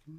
Okay.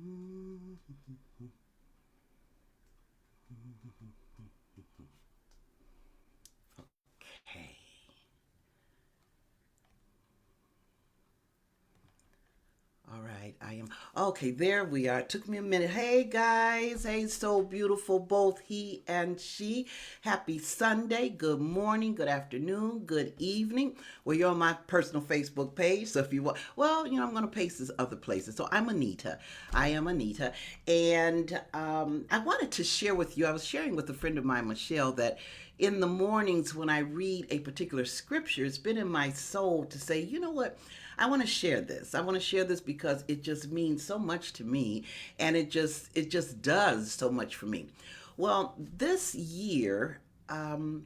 All right, I am okay. There we are. It took me a minute. Hey guys, hey, so beautiful, both he and she. Happy Sunday. Good morning, good afternoon, good evening. Well, you're on my personal Facebook page, so if you want, well, I'm going to paste this other places. So I'm Anita. I am Anita, and I wanted to share with you. I was sharing with a friend of mine, Michelle, that in the mornings when I read a particular scripture, it's been in my soul to say, you know what? I want to share this. I want to share this because it just means so much to me, and it just does so much for me. Well, this year, on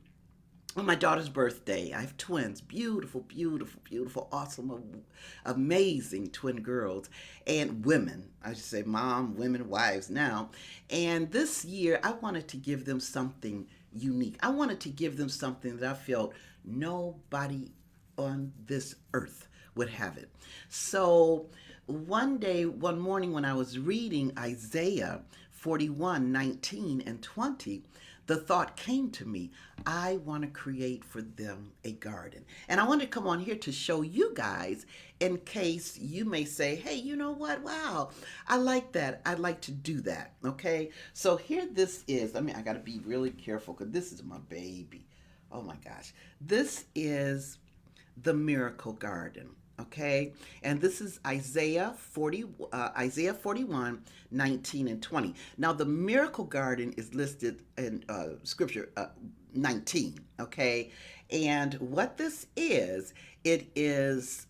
my daughter's birthday, I have twins, beautiful, beautiful, beautiful, awesome, amazing twin girls and women. I should say mom, women, wives now. And this year, I wanted to give them something unique. I wanted to give them something that I felt nobody on this earth would have it. So one day, one morning, when I was reading Isaiah 41:19 and 20, the thought came to me, I want to create for them a garden. And I want to come on here to show you guys in case you may say, hey, you know what? Wow, I like that. I'd like to do that. Okay. So here this is. I mean, I got to be really careful because this is my baby. Oh my gosh. This is the miracle garden. Okay, and this is Isaiah 41, 19 and 20. Now the miracle garden is listed in scripture 19. Okay, and what this is, it is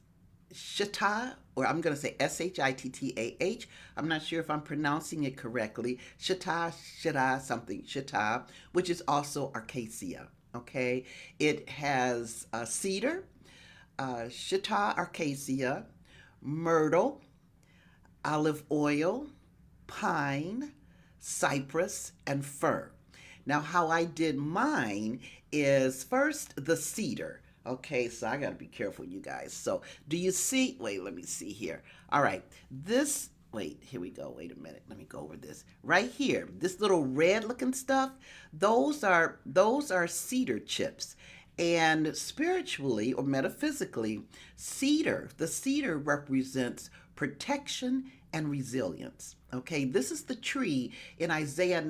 Shittah, or I'm going to say Shittah. I'm not sure if I'm pronouncing it correctly. Shittah, something, Shittah, which is also Acacia. Okay, it has cedar, Shittah, Acacia, Myrtle, olive oil, pine, cypress, and fir. Now, how I did mine is first the cedar. Okay, so I got to be careful, you guys. So, do you see? Wait, let me see here. All right, this. Wait, here we go. Wait a minute. Let me go over this. Right here, this little red looking stuff, those are cedar chips. And spiritually or metaphysically, the cedar represents protection and resilience. Okay, this is the tree in Isaiah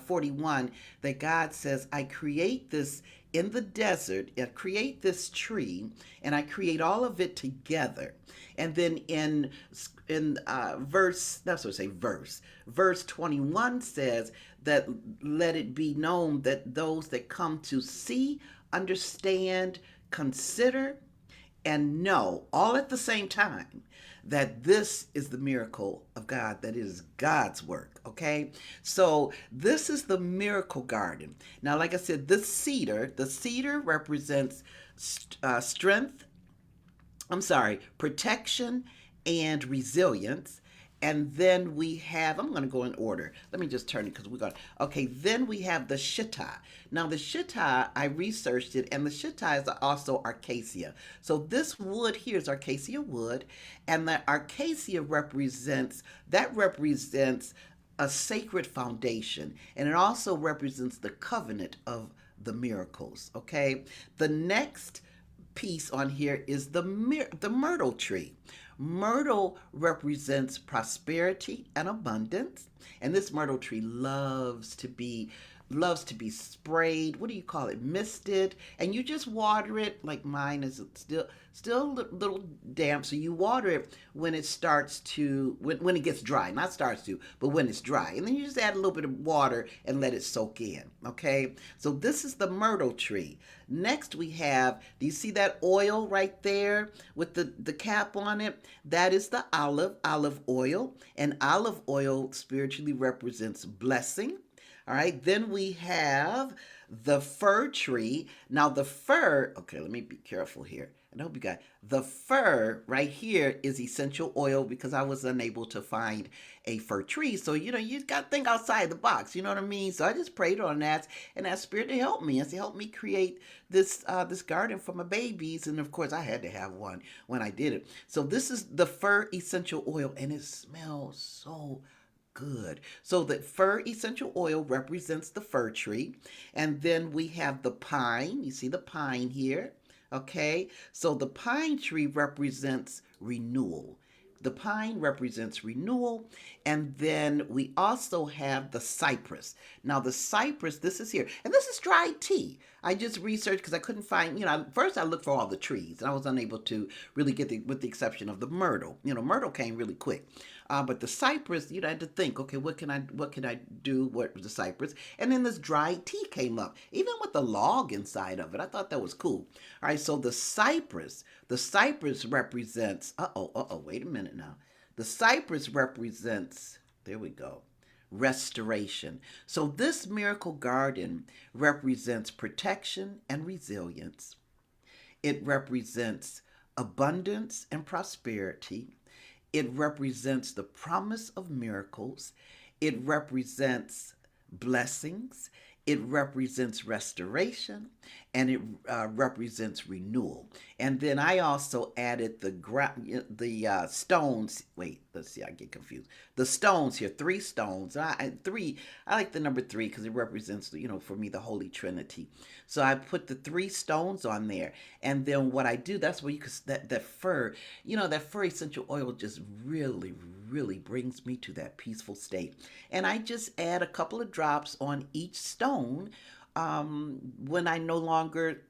41 that God says, I create this in the desert, I create this tree, and I create all of it together. And then that's what I say, verse 21 says that let it be known that those that come to see, understand, consider, and know all at the same time that this is the miracle of God, that is God's work. Okay, so this is the miracle garden. Now, like I said, the cedar represents strength, I'm sorry, protection and resilience. And then we have, I'm going to go in order. Let me just turn it because we're going to, okay, then we have the Shittah. Now, the Shittah, I researched it, and the Shittah is also Acacia. So this wood here is Acacia wood, and the Acacia represents a sacred foundation, and it also represents the covenant of the miracles, okay? The next piece on here is the myrtle tree. Myrtle represents prosperity and abundance, and this myrtle tree loves to be sprayed. What do you call it? Misted, and you just water it. Like mine is still a little damp, so you water it when it starts to when it gets dry. Not starts to, but when it's dry, and then you just add a little bit of water and let it soak in. Okay, so this is the myrtle tree. Next we have. Do you see that oil right there with the cap on it? That is the olive oil, and olive oil spiritually represents blessing. All right, then we have the fir tree. Now, the fir, okay, let me be careful here. And I hope you got the fur right here is essential oil because I was unable to find a fir tree. So, you got to think outside the box. You know what I mean? So I just prayed on that and asked Spirit to help me and to help me create this garden for my babies. And of course, I had to have one when I did it. So this is the fir essential oil and it smells so good. So the fir essential oil represents the fir tree. And then we have the pine. You see the pine here. Okay. So the pine tree represents renewal. The pine represents renewal. And then we also have the cypress. Now, the cypress, this is here. And this is dried tea. I just researched because I couldn't find, first I looked for all the trees and I was unable to really get with the exception of the myrtle. Myrtle came really quick. But the cypress, I had to think, okay, what can I do? What was the cypress? And then this dried tea came up, even with the log inside of it. I thought that was cool. All right, so the cypress represents, wait a minute now. The cypress represents, there we go, restoration. So this miracle garden represents protection and resilience. It represents abundance and prosperity. It represents the promise of miracles. It represents blessings. It represents restoration, and it represents renewal. And then I also added the stones. Wait, let's see. I get confused. The stones here, 3 stones. Three. I like the number 3 because it represents, for me, the Holy Trinity. So I put the 3 stones on there, and then what I do, that's where you can that fur, that fur essential oil just really, really brings me to that peaceful state. And I just add a couple of drops on each stone when I no longer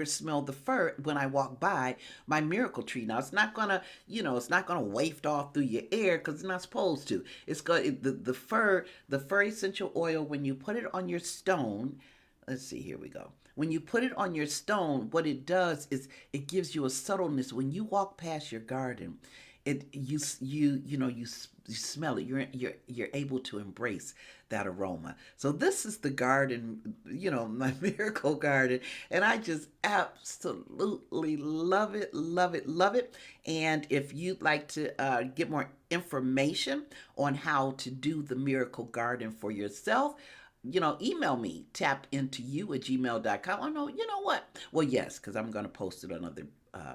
smell the fur when I walk by my miracle tree. Now it's not gonna, it's not gonna waft off through your air because it's not supposed to. It's going the fur essential oil when you put it on your stone. Let's see, here we go. When you put it on your stone, what it does is it gives you a subtleness. When you walk past your garden, you smell it. You're able to embrace that aroma. So this is the garden, my miracle garden, and I just absolutely love it, love it, love it. And if you'd like to get more information on how to do the miracle garden for yourself, email me, tapintoyou@gmail.com. Oh, no, you know what? Well, yes, because I'm going to post it on other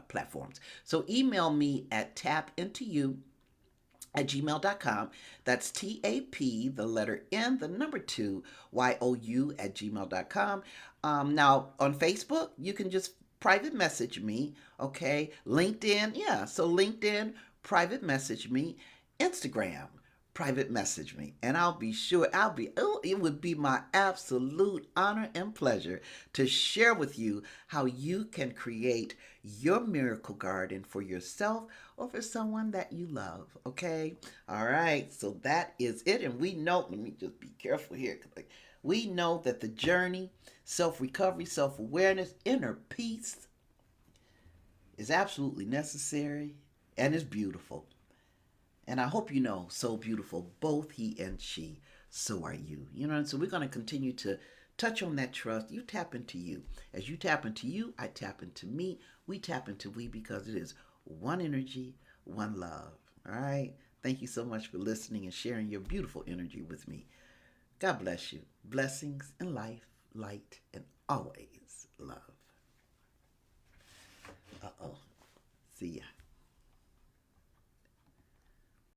platforms. So email me at tapintoyou@gmail.com. That's TAP, the letter N, the number 2, YOU@gmail.com. Now, on Facebook, you can just private message me, okay? LinkedIn, yeah. So LinkedIn, private message me. Instagram, private message me, and it would be my absolute honor and pleasure to share with you how you can create your miracle garden for yourself or for someone that you love. Okay. All right. So that is it. And we know, let me just be careful here. We know that the journey, self-recovery, self-awareness, inner peace is absolutely necessary and is beautiful. And I hope so beautiful, both he and she, so are you. And so we're going to continue to touch on that trust. You tap into you. As you tap into you, I tap into me. We tap into we because it is one energy, one love. All right? Thank you so much for listening and sharing your beautiful energy with me. God bless you. Blessings in life, light, and always love. See ya.